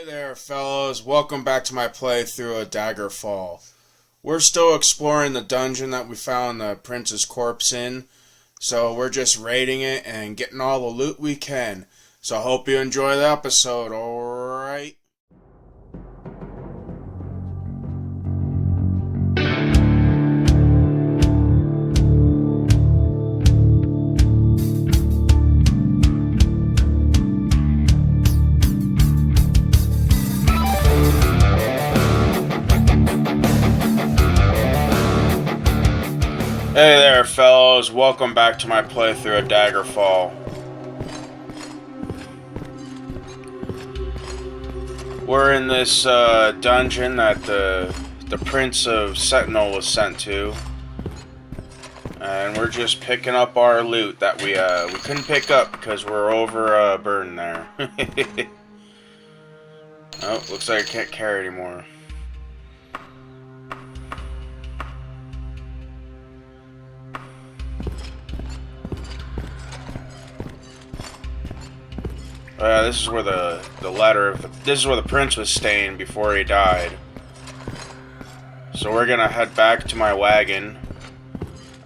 Hey there, fellows. Welcome back to my playthrough of Daggerfall. We're still exploring the dungeon that we found the prince's corpse in, so we're just raiding it and getting all the loot we can. So I hope you enjoy the episode, alright? Hey there, fellows. Welcome back to my playthrough of Daggerfall. We're in this dungeon that the Prince of Sentinel was sent to, and we're just picking up our loot that we couldn't pick up because we're over burden there. Oh, looks like I can't carry anymore. This is where the letter. This is where the prince was staying before he died. So we're gonna head back to my wagon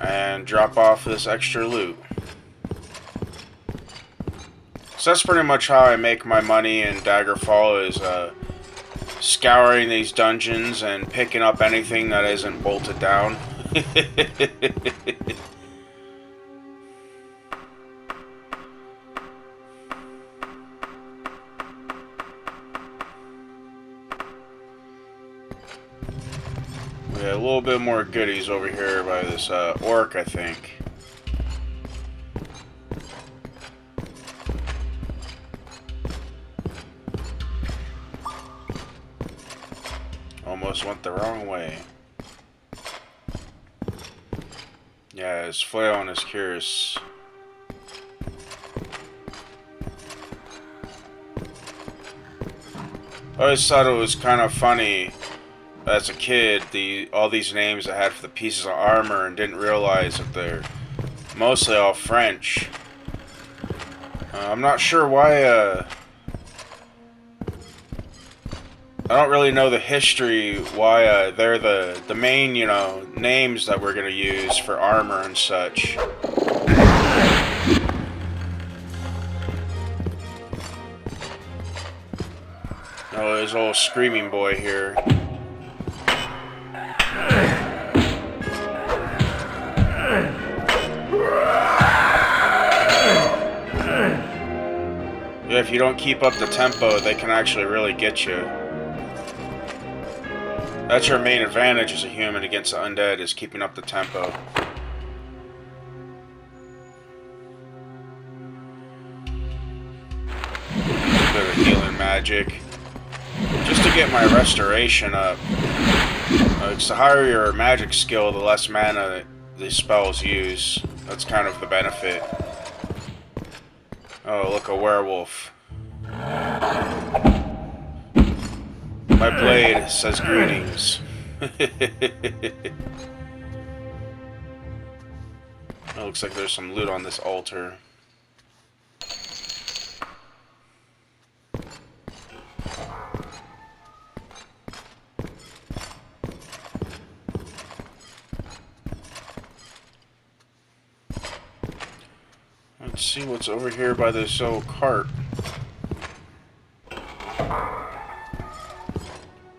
and drop off this extra loot. So that's pretty much how I make my money in Daggerfall, is scouring these dungeons and picking up anything that isn't bolted down. We got a little bit more goodies over here by this orc, I think. Almost went the wrong way. Yeah, his flail and his cuirass. I always thought it was kind of funny as a kid, all these names I had for the pieces of armor, and didn't realize that they're mostly all French. I'm not sure why, I don't really know the history why they're the main, names that we're gonna use for armor and such. Oh, there's old screaming boy here. Yeah, if you don't keep up the tempo, they can actually really get you. That's your main advantage as a human against the undead, is keeping up the tempo. A bit of healing magic. Just to get my restoration up. Because the higher your magic skill, the less mana these spells use. That's kind of the benefit. Oh, look, a werewolf. My blade says greetings. It looks like there's some loot on this altar. Let's see what's over here by this old cart.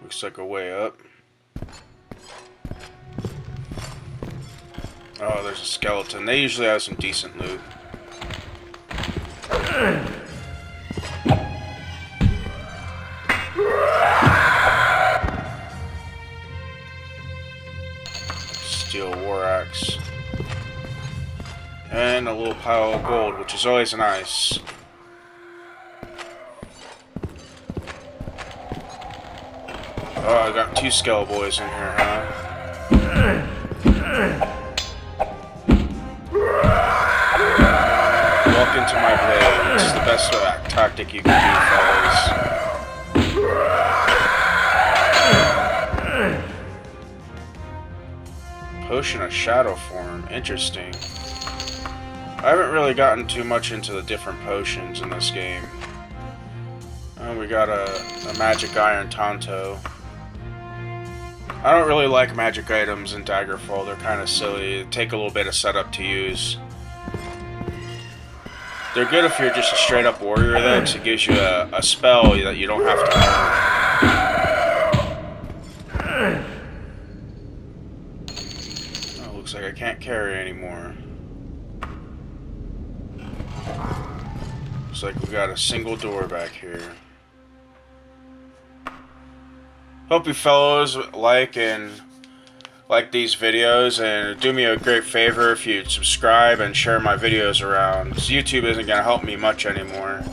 Looks like a way up. Oh, there's a skeleton. They usually have some decent loot. Steel war axe. And a little pile of gold, which is always nice. Oh, I got two skell boys in here, huh? Walk into my blade. This is the best tactic you can do, fellas. Potion of shadow form. Interesting. I haven't really gotten too much into the different potions in this game. And we got a magic iron Tonto. I don't really like magic items in Daggerfall. They're kind of silly. They take a little bit of setup to use. They're good if you're just a straight up warrior though, because it gives you a spell that you don't have to learn. Oh, looks like I can't carry anymore. Looks like we got a single door back here. Hope you fellows like these videos, and do me a great favor if you'd subscribe and share my videos around, because YouTube isn't going to help me much anymore.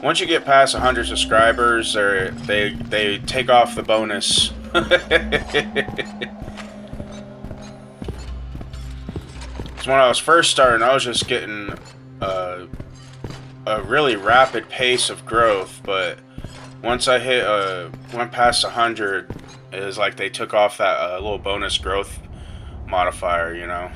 Once you get past 100 subscribers, they take off the bonus. Because when I was first starting, I was just getting a really rapid pace of growth, but once I went past 100, it was like they took off that little bonus growth modifier, you know.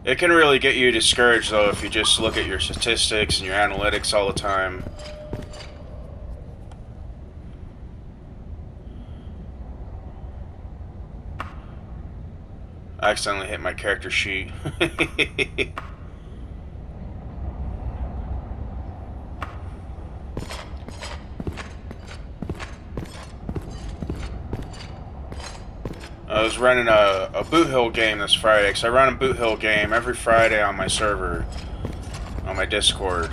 It can really get you discouraged though if you just look at your statistics and your analytics all the time. I accidentally hit my character sheet. I was running a Boot Hill game this Friday, because I run a Boot Hill game every Friday on my server, on my Discord.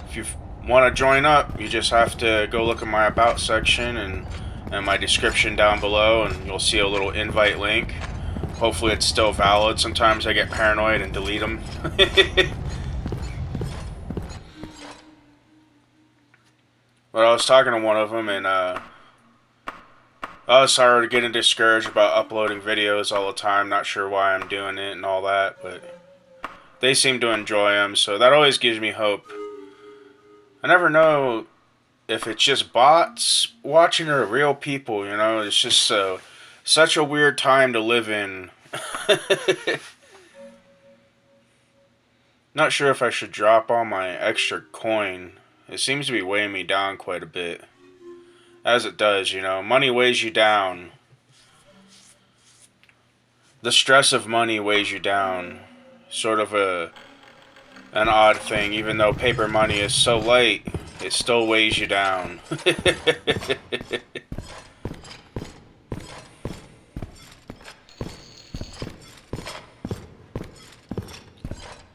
If you want to join up, you just have to go look at my About section and my description down below, and you'll see a little invite link. Hopefully it's still valid. Sometimes I get paranoid and delete them. But I was talking to one of them, and I was started getting discouraged about uploading videos all the time. Not sure why I'm doing it and all that, but they seem to enjoy them, so that always gives me hope. I never know if it's just bots watching or real people, you know. It's just such a weird time to live in. Not sure if I should drop all my extra coin. It seems to be weighing me down quite a bit. As it does, you know. Money weighs you down. The stress of money weighs you down. Sort of an odd thing. Even though paper money is so light, it still weighs you down.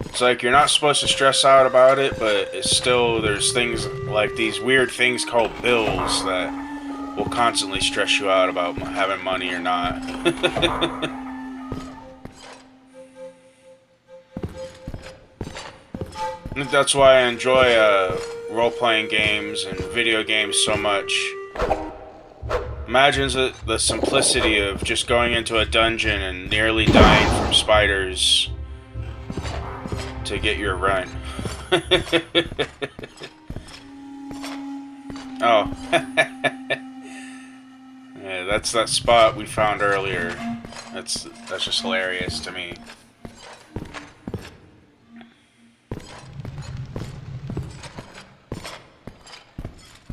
It's like you're not supposed to stress out about it, but it's still, there's things like these weird things called bills that will constantly stress you out about having money or not. I think that's why I enjoy role-playing games and video games so much. Imagine the simplicity of just going into a dungeon and nearly dying from spiders to get your run. Oh. Yeah, that's that spot we found earlier. That's just hilarious to me.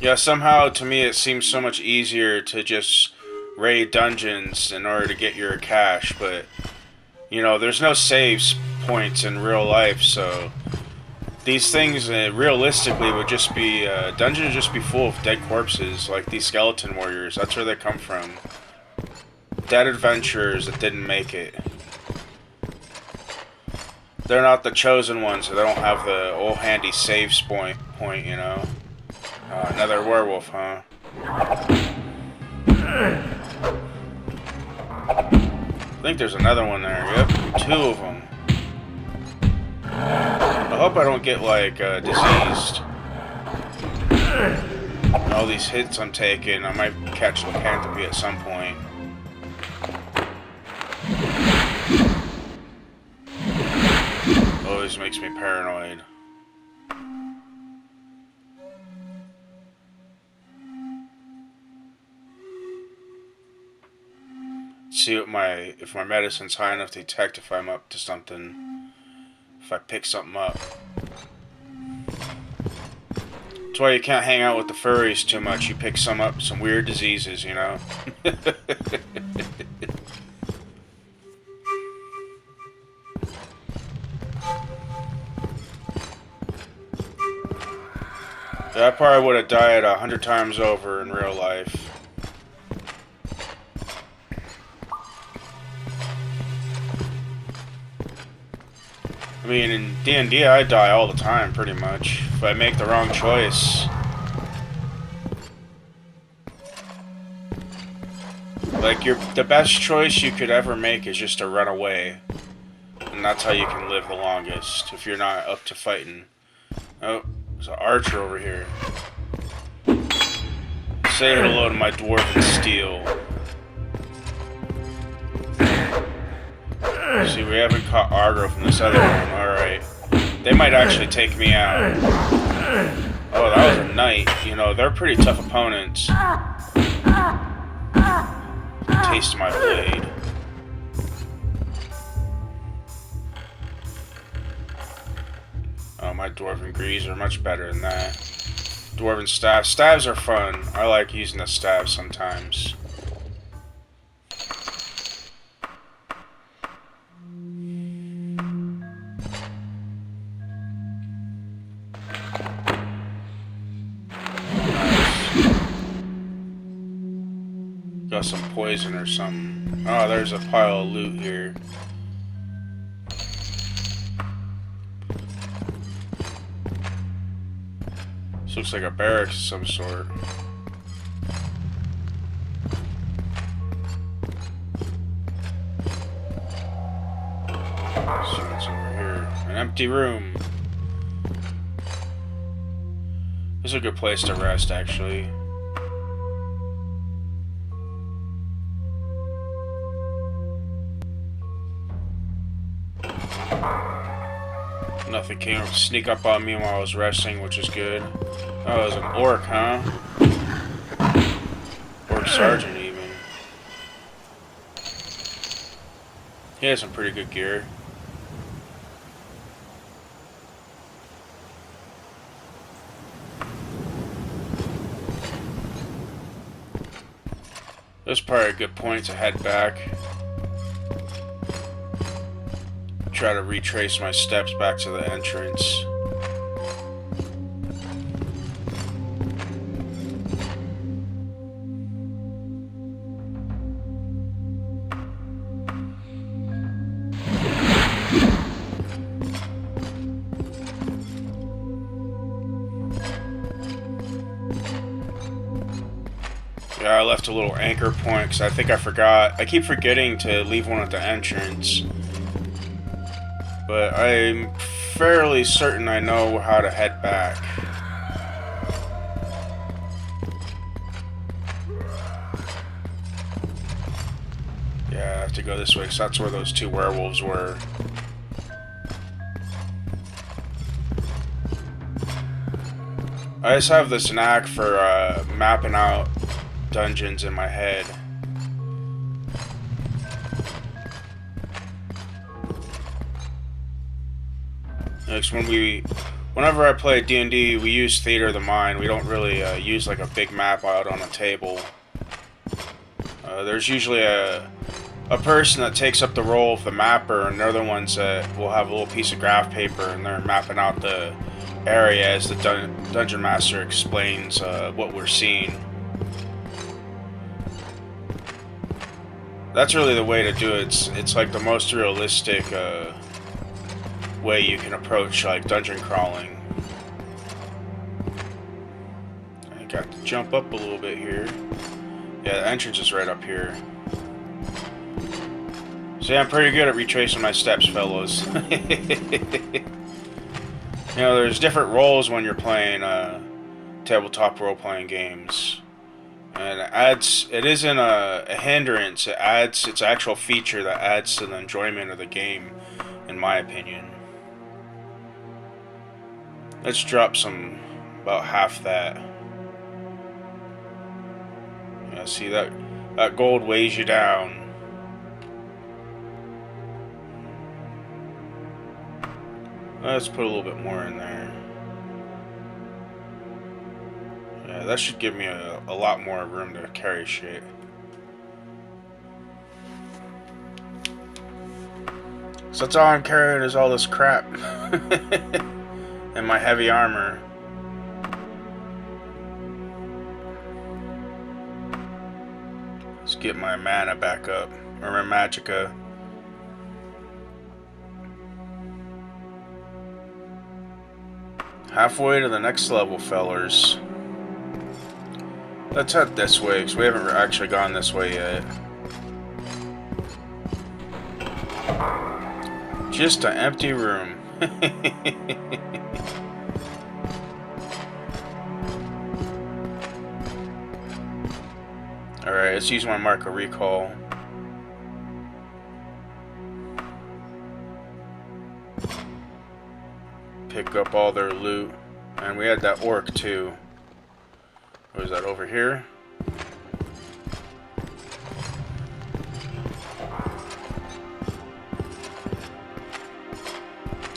Yeah, somehow to me it seems so much easier to just raid dungeons in order to get your cash, but you know, there's no saves points in real life, so these things realistically would just be dungeons would just be full of dead corpses, like these skeleton warriors. That's where they come from. Dead adventurers that didn't make it. They're not the chosen ones, so they don't have the old handy saves point, you know. Another werewolf, huh? I think there's another one there. Yep, 2 of them. I hope I don't get, like, diseased. All these hits I'm taking, I might catch lycanthropy at some point. Always makes me paranoid. see what if my medicine's high enough to detect if I'm up to something. If I pick something up. That's why you can't hang out with the furries too much. You pick some weird diseases, you know? Yeah, I probably would have died 100 times over in real life. I mean, in D&D, I die all the time, pretty much. If I make the wrong choice. Like, the best choice you could ever make is just to run away. And that's how you can live the longest, if you're not up to fighting. Oh, there's an archer over here. Say hello to my dwarven steel. See, we haven't caught aggro from this other one. Alright. They might actually take me out. Oh, that was a knight. You know, they're pretty tough opponents. Taste my blade. Oh, my dwarven greaves are much better than that. Dwarven staves. Staves are fun. I like using the staves sometimes. Got some poison or something. Oh, there's a pile of loot here. This looks like a barracks of some sort. Let's see what's over here. An empty room. This is a good place to rest, actually. Nothing came sneak up on me while I was resting, which is good. Oh, it was an orc, huh? Orc sergeant, even. He has some pretty good gear. This is probably a good point to head back. Try to retrace my steps back to the entrance. Yeah, I left a little anchor point because I think I forgot. I keep forgetting to leave one at the entrance. But I'm fairly certain I know how to head back. Yeah, I have to go this way because that's where those two werewolves were. I just have this knack for mapping out dungeons in my head. Whenever I play D&D, we use Theater of the Mind. We don't really use like a big map out on a table. There's usually a person that takes up the role of the mapper, and they're the ones that will have a little piece of graph paper, and they're mapping out the area as the Dungeon Master explains what we're seeing. That's really the way to do it. It's like the most realistic way you can approach like dungeon crawling. I got to jump up a little bit here. Yeah, the entrance is right up here. So yeah, I'm pretty good at retracing my steps, fellows. You know, there's different roles when you're playing tabletop role-playing games. And it isn't a hindrance, it's an actual feature that adds to the enjoyment of the game, in my opinion. Let's drop about half that. Yeah, see that gold weighs you down. Let's put a little bit more in there. Yeah, that should give me a lot more room to carry shit. So that's all I'm carrying is all this crap. And my heavy armor. Let's get my mana back up. Or my magicka. Halfway to the next level, fellers. Let's head this way, because we haven't actually gone this way yet. Just an empty room. Alright, let's use my mark of recall. Pick up all their loot. And we had that orc too. What is that over here?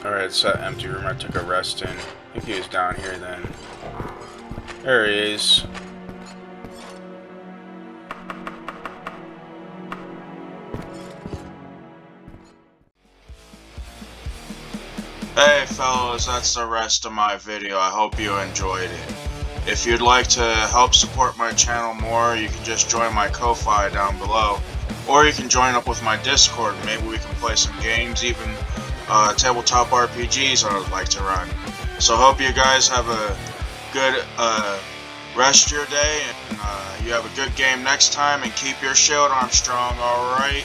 Alright, it's that empty room I took a rest in. I think he was down here then. There he is. Hey fellas, that's the rest of my video. I hope you enjoyed it. If you'd like to help support my channel more, you can just join my Ko-Fi down below. Or you can join up with my Discord. Maybe we can play some games, even tabletop RPGs I would like to run. So hope you guys have a good rest of your day, and you have a good game next time, and keep your shield arm strong, alright?